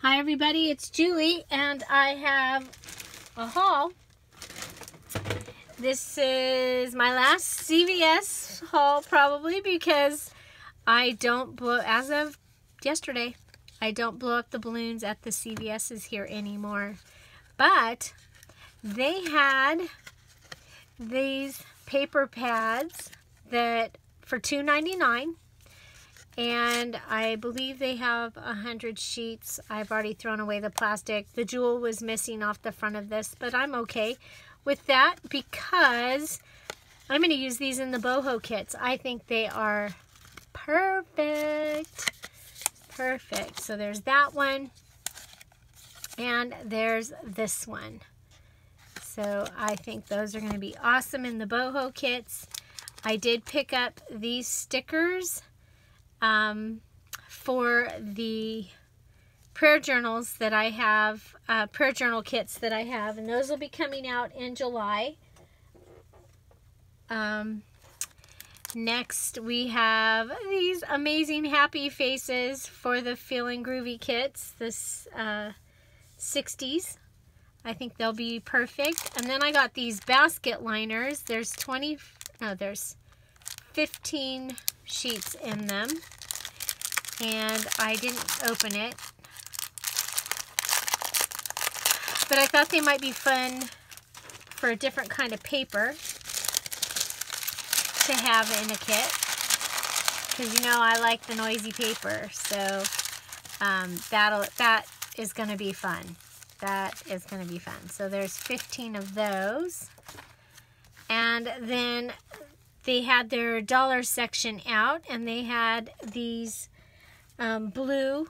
Hi everybody, it's Julie and I have a haul. This is my last CVS haul probably because I don't blow, as of yesterday, I don't blow up the balloons at the CVS's here anymore. But they had these paper pads that for $2.99. And I believe they have 100 sheets. I've already thrown away the plastic. The jewel was missing off the front of this, but I'm okay with that because I'm going to use these in the boho kits. I think they are perfect. Perfect. So there's that one, and there's this one. So I think those are going to be awesome in the boho kits. I did pick up these stickers for the prayer journals that I have, prayer journal kits that I have, and those will be coming out in July. Next we have these amazing happy faces for the Feeling Groovy kits, this 60s. I think they'll be perfect. And then I got these basket liners. There's 15 sheets in them, and I didn't open it, but I thought they might be fun for a different kind of paper to have in a kit, because you know I like the noisy paper. So that is going to be fun. That is going to be fun. So there's 15 of those, and then they had their dollar section out, and they had these blue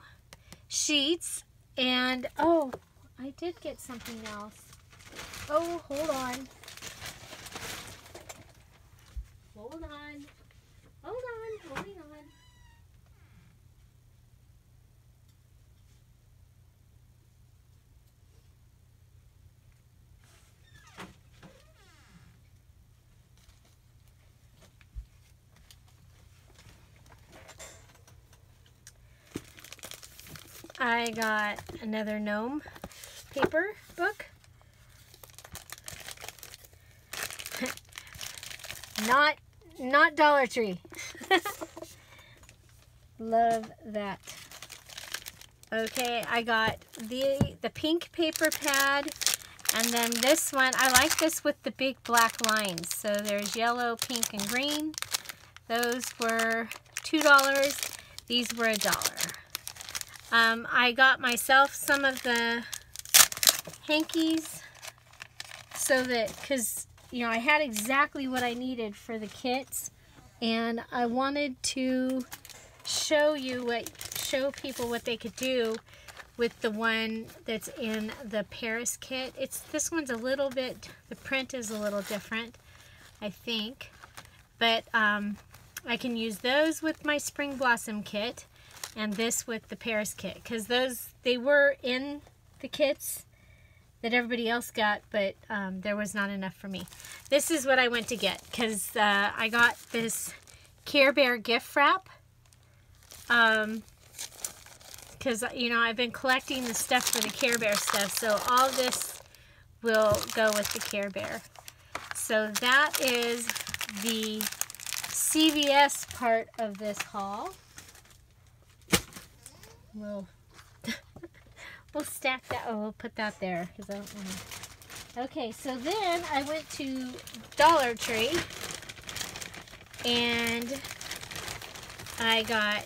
sheets. And oh, I did get something else. Oh, hold on. Hold on. Hold on. Holding on. I got another gnome paper book. Not Dollar Tree. Love that. Okay, I got the pink paper pad, and then this one, I like this with the big black lines. So there's yellow, pink, and green. Those were $2. These were $1. I got myself some of the hankies so that, because, you know, I had exactly what I needed for the kits, and I wanted to show people what they could do with the one that's in the Paris kit. This one's a little bit, the print is a little different, I think, but I can use those with my Spring Blossom kit, and this with the Paris kit, because they were in the kits that everybody else got, but there was not enough for me. This is what I went to get, because I got this Care Bear gift wrap, because you know I've been collecting the stuff for the Care Bear stuff, so all this will go with the Care Bear. So that is the CVS part of this haul. We'll stack that. Oh, we'll put that there because I don't want to. Okay, so then I went to Dollar Tree and I got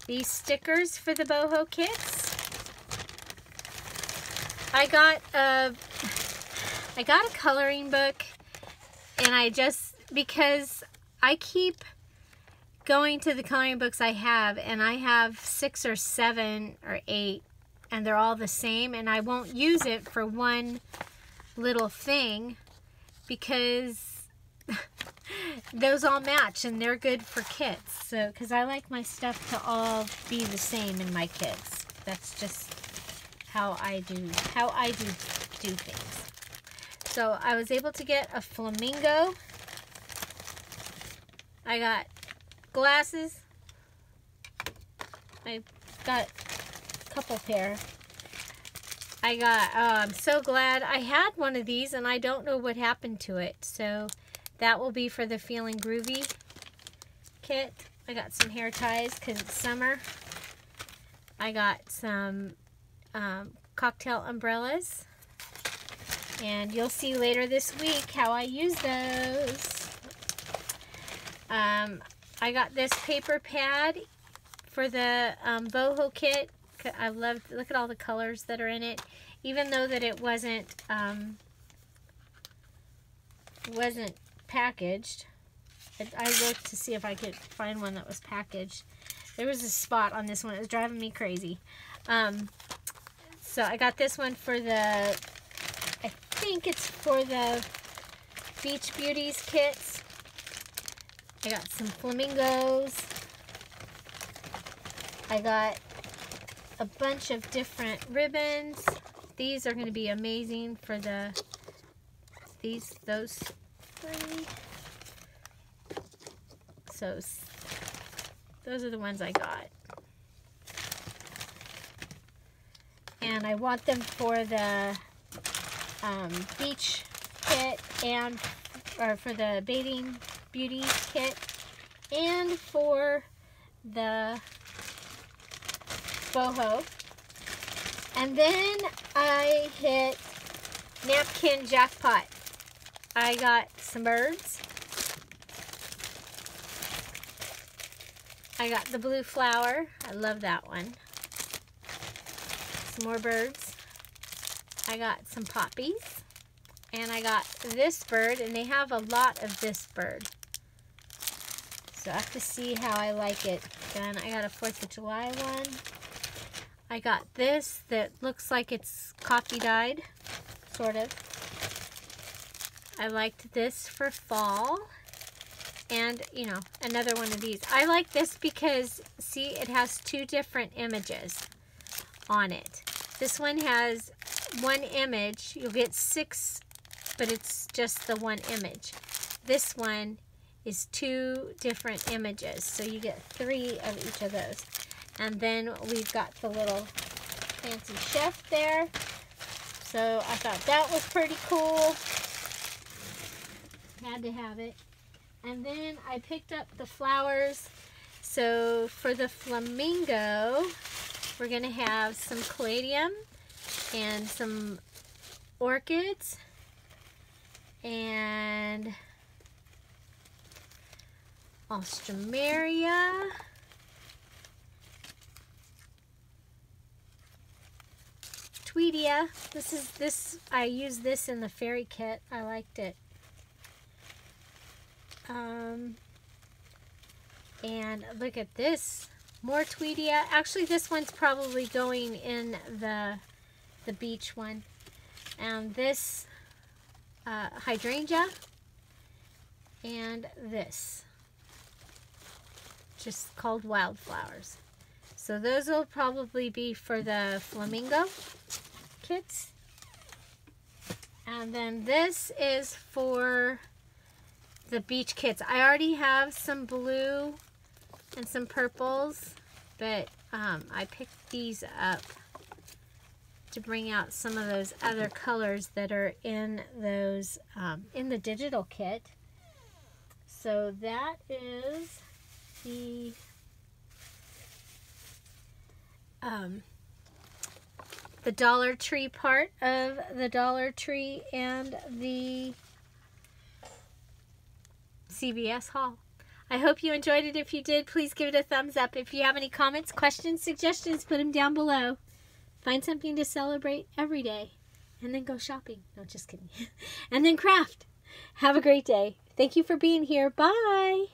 these stickers for the boho kits. I got a coloring book, and because I keep going to the coloring books I have, and I have 6 or 7 or 8, and they're all the same, and I won't use it for one little thing because those all match and they're good for kits. So, because I like my stuff to all be the same in my kits. That's just how I do things. So I was able to get a flamingo. I got glasses. I got couple pair. I got, I'm so glad I had one of these and I don't know what happened to it. So that will be for the Feeling Groovy kit. I got some hair ties because it's summer. I got some cocktail umbrellas. And you'll see later this week how I use those. I got this paper pad for the boho kit. I love, look at all the colors that are in it. Even though that it wasn't packaged. I looked to see if I could find one that was packaged. There was a spot on this one. It was driving me crazy. So I got this one for the, I think it's for the Beach Beauties kits. I got some flamingos. I got a bunch of different ribbons. These are going to be amazing for the, those three. So those are the ones I got. And I want them for the beach kit and, or for the bathing beauty kit and for the boho. And then I hit napkin jackpot. I got some birds. I got the blue flower. I love that one. Some more birds. I got some poppies. And I got this bird, and they have a lot of this bird. So I have to see how I like it done. I got a 4th of July one. I got this that looks like it's coffee dyed, sort of. I liked this for fall. And, you know, another one of these. I like this because, see, it has 2 different images on it. This one has 1 image. You'll get 6, but it's just the 1 image. This one is 2 different images. So you get 3 of each of those. And then we've got the little fancy chef there. So I thought that was pretty cool. Had to have it. And then I picked up the flowers. So for the flamingo, we're going to have some caladium and some orchids and alstroemeria. Tweedia. I used this in the fairy kit. I liked it. And look at this. More Tweedia. Actually, this one's probably going in the beach one. And this hydrangea. And this. Just called wildflowers. So those will probably be for the flamingo kits. And then this is for the beach kits. I already have some blue and some purples, but I picked these up to bring out some of those other colors that are in those in the digital kit. So that is the Dollar Tree part of the Dollar Tree and the CVS haul. I hope you enjoyed it. If you did, please give it a thumbs up. If you have any comments, questions, suggestions, put them down below. Find something to celebrate every day. And then go shopping. No, just kidding. And then craft. Have a great day. Thank you for being here. Bye.